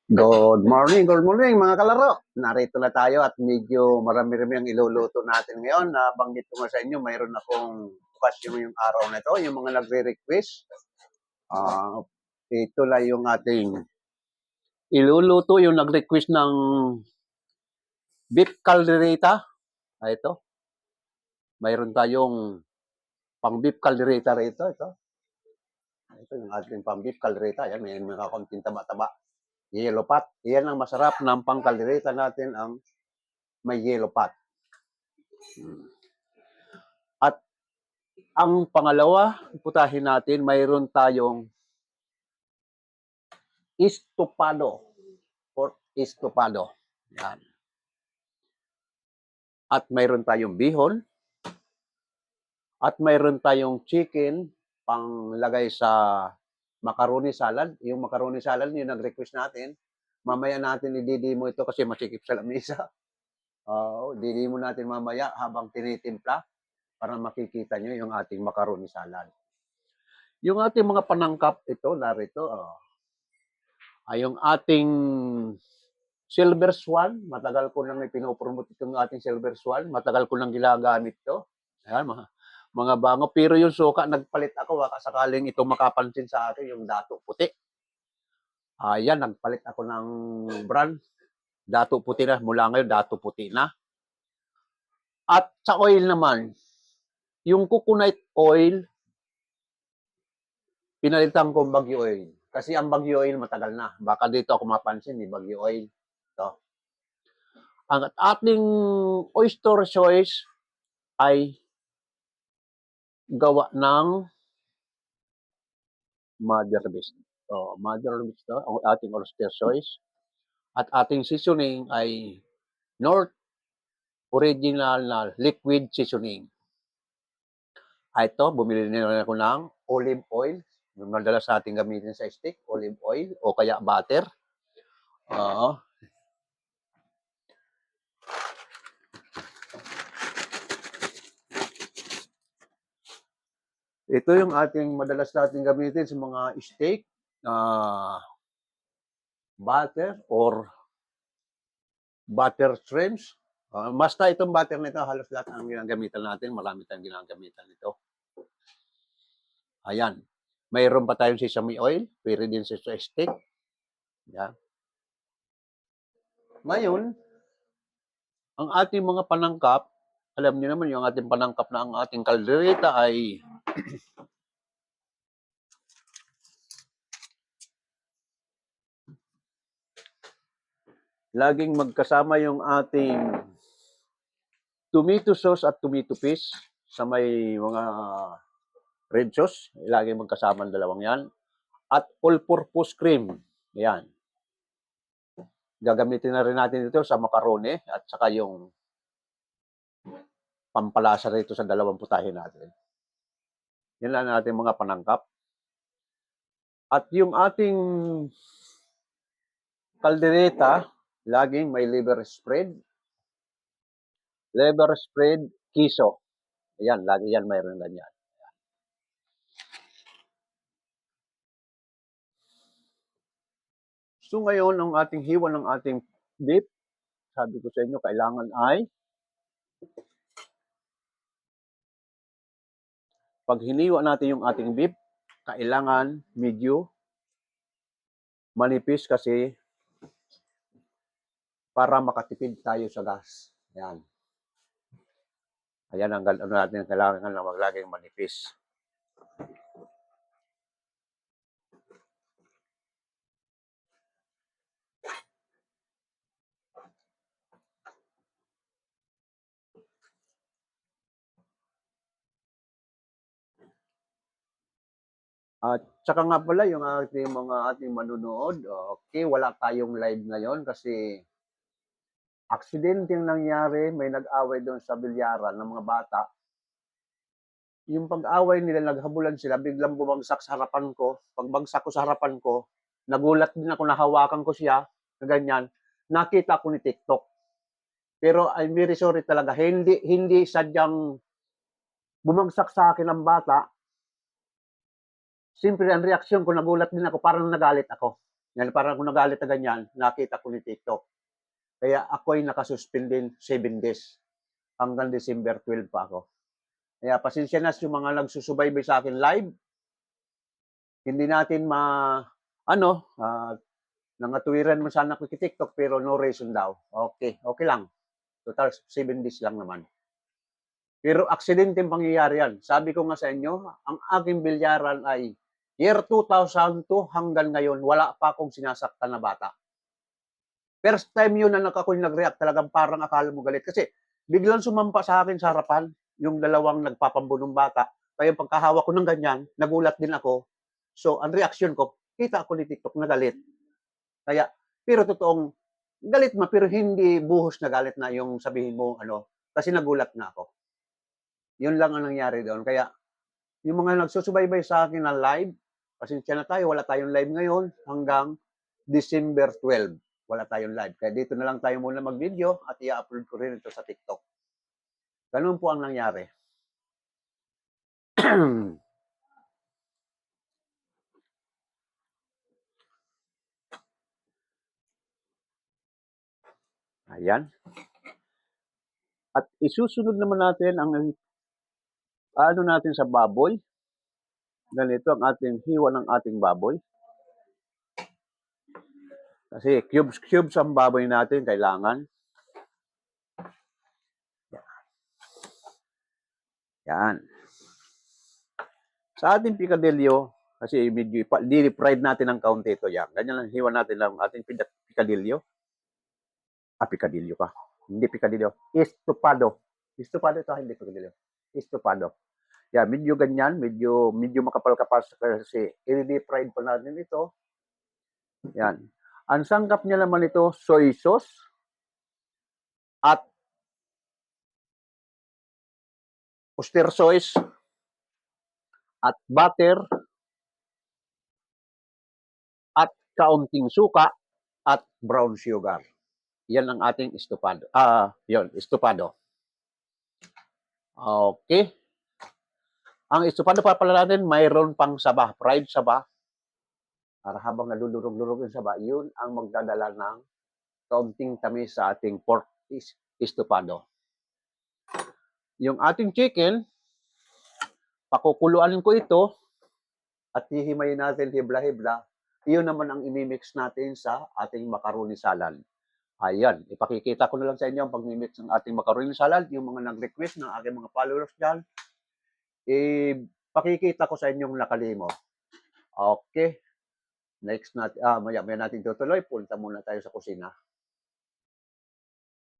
Good morning mga kalaro. Narito na tayo at medyo marami-rami ang iluluto natin ngayon. Nabanggit ko nga sa inyo, mayroon akong bukas yung araw na ito, yung mga nagre-request. Ito lang yung ating iluluto, yung nag-request ng beef caldereta. Ito, mayroon tayong pang beef caldereta rito. Ito yung ating pang beef caldereta. Yan, may mga konting taba-taba. Yellow pot. Yan ang masarap ng pang caldereta natin, ang may yellow pot. At ang pangalawa, putahin natin, mayroon tayong estopado or estopado. Yan. At mayroon tayong bihon. At mayroon tayong chicken panglagay sa macaroni salad. Yung macaroni salad, yung nag-request natin. Mamaya natin i-demo ito kasi masikip sa lamesa. Didimo natin mamaya habang tinitimpla para makikita nyo yung ating macaroni salad. Yung ating mga panangkap, ito, narito, ay yung ating silver swan. Matagal ko nang ipinopromote itong ating silver swan. Matagal ko nang ginagamit ito. Ayan, mga bango. Pero yung suka, nagpalit ako. Sakaling ito makapansin sa akin, yung dato puti. Ayan, nagpalit ako ng brand. Dato puti na. Mula ngayon, dato puti na. At sa oil naman, yung coconut oil, pinalitan ko Baguio oil. Kasi ang Baguio oil matagal na. Baka dito ako mapansin, ni Baguio oil. Ito. Ang ating oyster sauce ay gawa ng Mother Beast. Mother Beast to, ang ating oyster sauce. At ating seasoning ay North Original na liquid seasoning. Ito, bumili na ako ng olive oil. Madalas natin gamitin sa steak, olive oil o kaya butter. Ito yung ating madalas natin gamitin sa mga steak, butter or butter shrimps. Basta itong butter nito, halos lahat ang ginagamitan natin. Marami tayong ginagamitan nito. Ayan. Mayroon pa tayong sesame oil. Pwede din sa steak. Yan. Ngayon, ang ating mga panangkap, alam niyo naman yung ating panangkap na ang ating kaldereta ay laging magkasama yung ating tomato sauce at tomato paste sa may mga red sauce. Laging magkasama ang dalawang yan. At all-purpose cream. Yan. Gagamitin na rin natin ito sa macaroni at saka yung pampalasa rito sa dalawang putahe natin. Yan lang natin mga panangkap. At yung ating kaldereta, laging may liver spread. Liver spread, kiso. Ayan, lagi yan mayroon ganyan. So ngayon, ang ating hiwa ng ating beef, sabi ko sa inyo, kailangan ay pag hiniwa natin yung ating beef, kailangan medyo manipis kasi para makatipid tayo sa gas. Ayan. Ayan ang ano natin, kailangan na maglaging manipis. At saka nga pala yung ating manunood, okay, wala tayong live ngayon kasi aksidente yung nangyari, may nag-away doon sa bilyaran ng mga bata. Yung pag-away nila, naghabulan sila, biglang bumagsak sa harapan ko. Pagbagsak ko sa harapan ko, nagulat din ako, nahawakan ko siya, na ganyan. Nakita ko ni TikTok. Pero I'm very sorry talaga, hindi sadyang bumagsak sa akin ang bata. Siyempre, ang reaksyon ko, nagulat din ako, parang nagalit ako. Yan, parang kung nagalit na ganyan, nakita ko ni TikTok. Kaya ako ay nakasuspend din 7 days. Hanggang December 12 pa ako. Kaya pasensya na yung mga nagsusubaybay sa akin live. Hindi natin ano, nangatuwiran mo sana ako TikTok pero no reason daw. Okay, okay lang. Total 7 days lang naman. Pero aksidente pangyayari yan. Sabi ko nga sa inyo, ang aking bilyaran ay year 2002 hanggang ngayon, wala pa akong sinasaktan na bata. First time yun na ako'y nag-react, talagang parang akala mo galit. Kasi biglang sumampa sa akin sa harapan, yung dalawang nagpapambunong bata. Kaya pagkahawak ko ng ganyan, nagulat din ako. So, ang reaction ko, kita ako ni TikTok na galit. Kaya, pero totoong galit pero hindi buhos na galit na yung sabihin mo, kasi nagulat na ako. Yun lang ang nangyari doon. Kaya, yung mga nagsusubaybay sa akin na live, pasensya na tayo, wala tayong live ngayon hanggang December 12. Wala tayong live. Kaya dito na lang tayo muna mag-video at i-upload ko rin ito sa TikTok. Ganun po ang nangyari. Ayan. At isusunod naman natin ang ano natin sa baboy. Ganito ang ating hiwa ng ating baboy. Kasi cubes ang baboy natin kailangan. Yan. Sa ating picadillo, kasi medyo di-fried natin ng kaunti ito. Yan. Ganyan lang hiwa natin lang ating picadillo. Picadillo ka. Hindi picadillo. Estopado. Estopado ito, hindi picadillo. Estopado. Yan, medyo ganyan, medyo makapal-kapal kasi i-fried pa natin ito. Yan. Ang sangkap niya naman ito, soy sauce at oyster sauce at butter at kaunting suka at brown sugar. Yan ang ating estopado. Yon, estopado. Okay. Ang estopado pa pala natin, mayroon pang saba, fried saba. Para habang nalulurog-lurog yung saba, yun ang magdadala ng kaunting tamis sa ating pork estopado. Yung ating chicken, pakukuluan ko ito at hihimayin natin hibla-hibla. Iyon naman ang imimix natin sa ating macaroni salad. Ayan, ipakikita ko na lang sa inyo ang pag-mix ng ating macaroni salad. Yung mga nag-request ng aking mga followers dyan, ipakikita ko sa inyong nakalimo. Okay. Next natin, maya natin tutuloy. Punta muna tayo sa kusina.